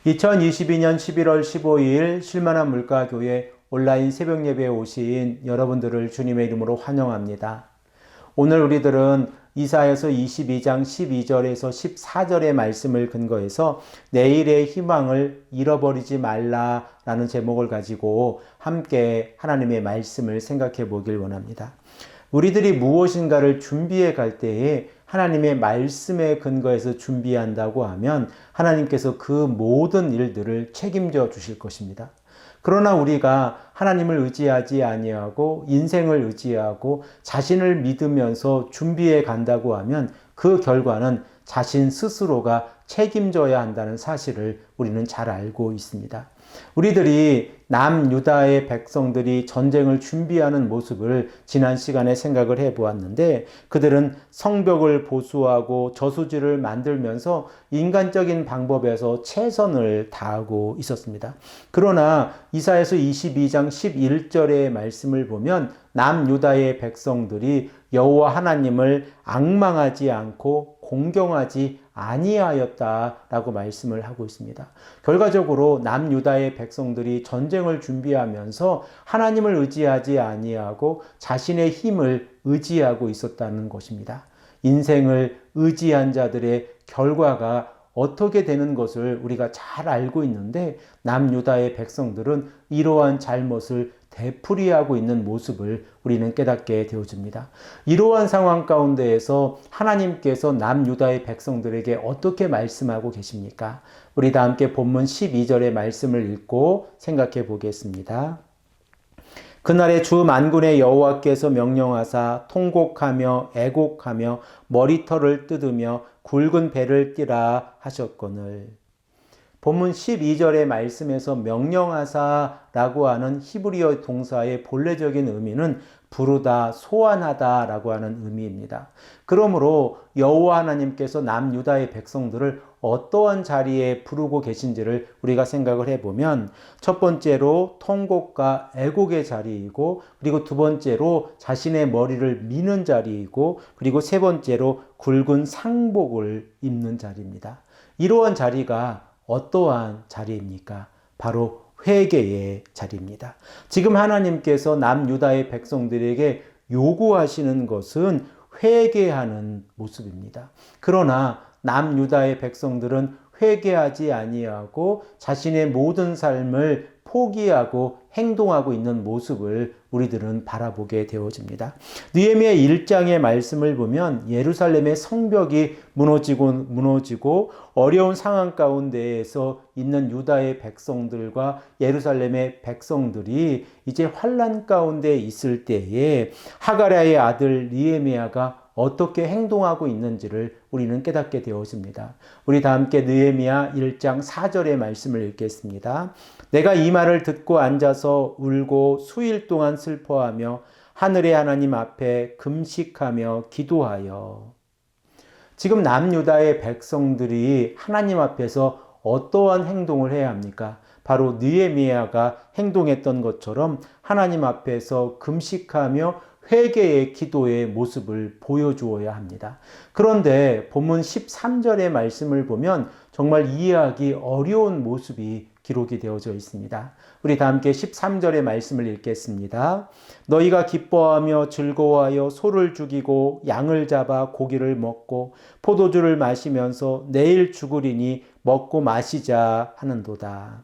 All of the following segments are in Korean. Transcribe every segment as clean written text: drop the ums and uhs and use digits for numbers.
2022년 11월 15일 쉴만한 물가교회 온라인 새벽 예배에 오신 여러분들을 주님의 이름으로 환영합니다. 오늘 우리들은 이사야서 22장 12절에서 14절의 말씀을 근거해서 내일의 희망을 잃어버리지 말라라는 제목을 가지고 함께 하나님의 말씀을 생각해 보길 원합니다. 우리들이 무엇인가를 준비해 갈 때에 하나님의 말씀에 근거해서 준비한다고 하면 하나님께서 그 모든 일들을 책임져 주실 것입니다. 그러나 우리가 하나님을 의지하지 아니하고 인생을 의지하고 자신을 믿으면서 준비해 간다고 하면 그 결과는 자신 스스로가 책임져야 한다는 사실을 우리는 잘 알고 있습니다. 우리들이 남유다의 백성들이 전쟁을 준비하는 모습을 지난 시간에 생각을 해보았는데 그들은 성벽을 보수하고 저수지를 만들면서 인간적인 방법에서 최선을 다하고 있었습니다. 그러나 이사야서 22장 11절의 말씀을 보면 남유다의 백성들이 여호와 하나님을 앙망하지 않고 공경하지 아니하였다라고 말씀을 하고 있습니다. 결과적으로 남유다의 백성들이 전쟁을 준비하면서 하나님을 의지하지 아니하고 자신의 힘을 의지하고 있었다는 것입니다. 인생을 의지한 자들의 결과가 어떻게 되는 것을 우리가 잘 알고 있는데 남유다의 백성들은 이러한 잘못을 되풀이하고 있는 모습을 우리는 깨닫게 되어집니다. 이러한 상황 가운데에서 하나님께서 남유다의 백성들에게 어떻게 말씀하고 계십니까? 우리 다 함께 본문 12절의 말씀을 읽고 생각해 보겠습니다. 그날에 주 만군의 여호와께서 명령하사 통곡하며 애곡하며 머리털을 뜯으며 굵은 배를 띠라 하셨거늘. 본문 12절의 말씀에서 명령하사라고 하는 히브리어 동사의 본래적인 의미는 부르다, 소환하다 라고 하는 의미입니다. 그러므로 여호와 하나님께서 남유다의 백성들을 어떠한 자리에 부르고 계신지를 우리가 생각을 해보면 첫 번째로 통곡과 애곡의 자리이고 그리고 두 번째로 자신의 머리를 미는 자리이고 그리고 세 번째로 굵은 상복을 입는 자리입니다. 이러한 자리가 어떠한 자리입니까? 바로 회개의 자리입니다. 지금 하나님께서 남유다의 백성들에게 요구하시는 것은 회개하는 모습입니다. 그러나 남유다의 백성들은 회개하지 아니하고 자신의 모든 삶을 포기하고 행동하고 있는 모습을 우리들은 바라보게 되어집니다. 느헤미야 1장의 말씀을 보면 예루살렘의 성벽이 무너지고 어려운 상황 가운데에서 있는 유다의 백성들과 예루살렘의 백성들이 이제 환난 가운데 있을 때에 하가랴의 아들 느헤미야가 어떻게 행동하고 있는지를 우리는 깨닫게 되어집니다. 우리 다 함께 느헤미야 1장 4절의 말씀을 읽겠습니다. 내가 이 말을 듣고 앉아서 울고 수일 동안 슬퍼하며 하늘의 하나님 앞에 금식하며 기도하여. 지금 남유다의 백성들이 하나님 앞에서 어떠한 행동을 해야 합니까? 바로 느헤미야가 행동했던 것처럼 하나님 앞에서 금식하며 회개의 기도의 모습을 보여주어야 합니다. 그런데 본문 13절의 말씀을 보면 정말 이해하기 어려운 모습이 기록이 되어져 있습니다. 우리 다 함께 13절의 말씀을 읽겠습니다. 너희가 기뻐하며 즐거워하여 소를 죽이고 양을 잡아 고기를 먹고 포도주를 마시면서 내일 죽으리니 먹고 마시자 하는도다.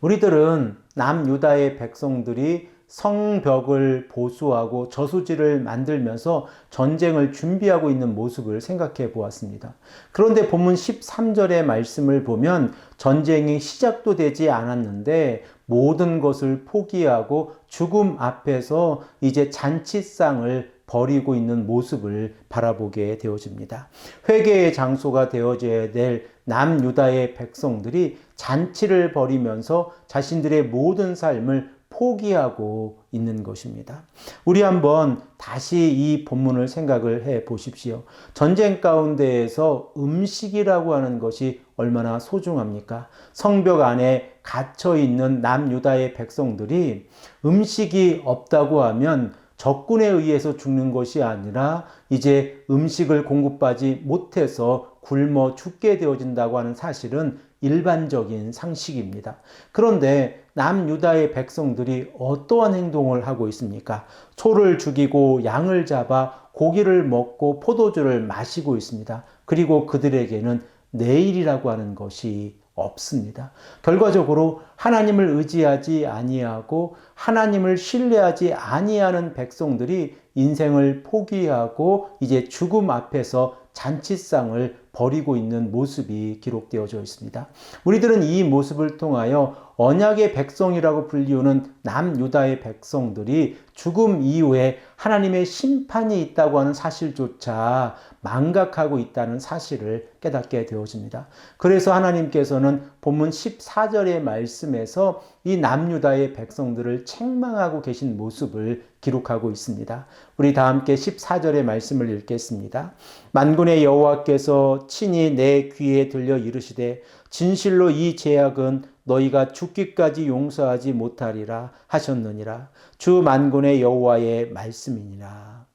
우리들은 남유다의 백성들이 성벽을 보수하고 저수지를 만들면서 전쟁을 준비하고 있는 모습을 생각해 보았습니다. 그런데 본문 13절의 말씀을 보면 전쟁이 시작도 되지 않았는데 모든 것을 포기하고 죽음 앞에서 이제 잔치상을 벌이고 있는 모습을 바라보게 되어집니다. 회개의 장소가 되어져야 될 남유다의 백성들이 잔치를 벌이면서 자신들의 모든 삶을 포기하고 있는 것입니다. 우리 한번 다시 이 본문을 생각을 해 보십시오. 전쟁 가운데에서 음식이라고 하는 것이 얼마나 소중합니까? 성벽 안에 갇혀 있는 남유다의 백성들이 음식이 없다고 하면 적군에 의해서 죽는 것이 아니라 이제 음식을 공급받지 못해서 굶어 죽게 되어진다고 하는 사실은 일반적인 상식입니다. 그런데 남유다의 백성들이 어떠한 행동을 하고 있습니까? 소를 죽이고 양을 잡아 고기를 먹고 포도주를 마시고 있습니다. 그리고 그들에게는 내일이라고 하는 것이 없습니다. 결과적으로 하나님을 의지하지 아니하고 하나님을 신뢰하지 아니하는 백성들이 인생을 포기하고 이제 죽음 앞에서 잔치상을 벌이고 있는 모습이 기록되어져 있습니다. 우리들은 이 모습을 통하여 언약의 백성이라고 불리우는 남유다의 백성들이 죽음 이후에 하나님의 심판이 있다고 하는 사실조차 망각하고 있다는 사실을 깨닫게 되어집니다. 그래서 하나님께서는 본문 14절의 말씀에서 이 남유다의 백성들을 책망하고 계신 모습을 기록하고 있습니다. 우리 다 함께 14절의 말씀을 읽겠습니다. 만군의 여호와께서 친히 내 귀에 들려 이르시되 진실로 이 죄악은 너희가 죽기까지 용서하지 못하리라 하셨느니라. 주 만군의 여호와의 말씀이니라.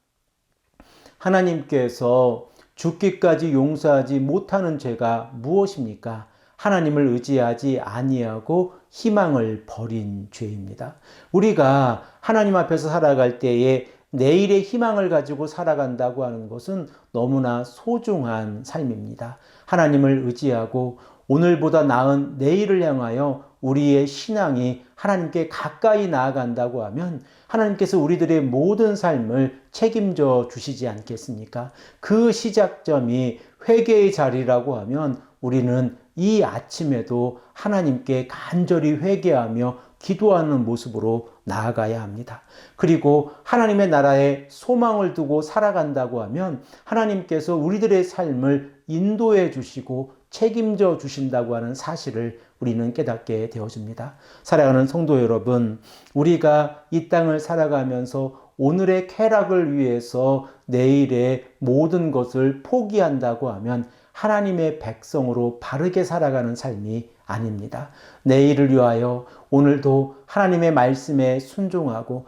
하나님께서 죽기까지 용서하지 못하는 죄가 무엇입니까? 하나님을 의지하지 아니하고 희망을 버린 죄입니다. 우리가 하나님 앞에서 살아갈 때에 내일의 희망을 가지고 살아간다고 하는 것은 너무나 소중한 삶입니다. 하나님을 의지하고 오늘보다 나은 내일을 향하여 우리의 신앙이 하나님께 가까이 나아간다고 하면 하나님께서 우리들의 모든 삶을 책임져 주시지 않겠습니까? 그 시작점이 회개의 자리라고 하면 우리는 이 아침에도 하나님께 간절히 회개하며 기도하는 모습으로 나아가야 합니다. 그리고 하나님의 나라에 소망을 두고 살아간다고 하면 하나님께서 우리들의 삶을 인도해 주시고 책임져 주신다고 하는 사실을 우리는 깨닫게 되어집니다. 사랑하는 성도 여러분, 우리가 이 땅을 살아가면서 오늘의 쾌락을 위해서 내일의 모든 것을 포기한다고 하면 하나님의 백성으로 바르게 살아가는 삶이 아닙니다. 내일을 위하여 오늘도 하나님의 말씀에 순종하고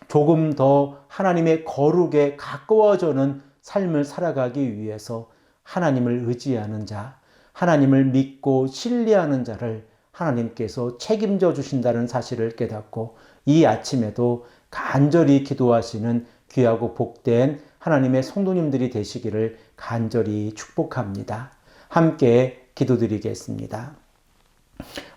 조금 더 하나님의 거룩에 가까워지는 삶을 살아가기 위해서 하나님을 의지하는 자, 하나님을 믿고 신뢰하는 자를 하나님께서 책임져 주신다는 사실을 깨닫고 이 아침에도 간절히 기도하시는 귀하고 복된 하나님의 성도님들이 되시기를 간절히 축복합니다. 함께 기도드리겠습니다.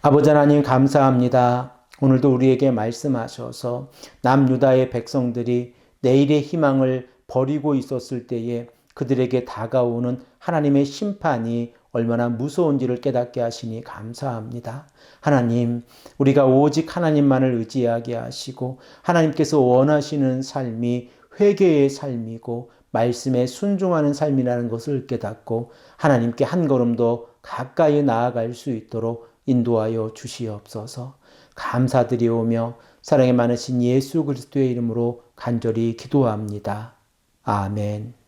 아버지 하나님 감사합니다. 오늘도 우리에게 말씀하셔서 남유다의 백성들이 내일의 희망을 버리고 있었을 때에 그들에게 다가오는 하나님의 심판이 얼마나 무서운지를 깨닫게 하시니 감사합니다. 하나님, 우리가 오직 하나님만을 의지하게 하시고 하나님께서 원하시는 삶이 회개의 삶이고 말씀에 순종하는 삶이라는 것을 깨닫고 하나님께 한 걸음 더 가까이 나아갈 수 있도록 인도하여 주시옵소서. 감사드리오며 사랑이 많으신 예수 그리스도의 이름으로 간절히 기도합니다. 아멘.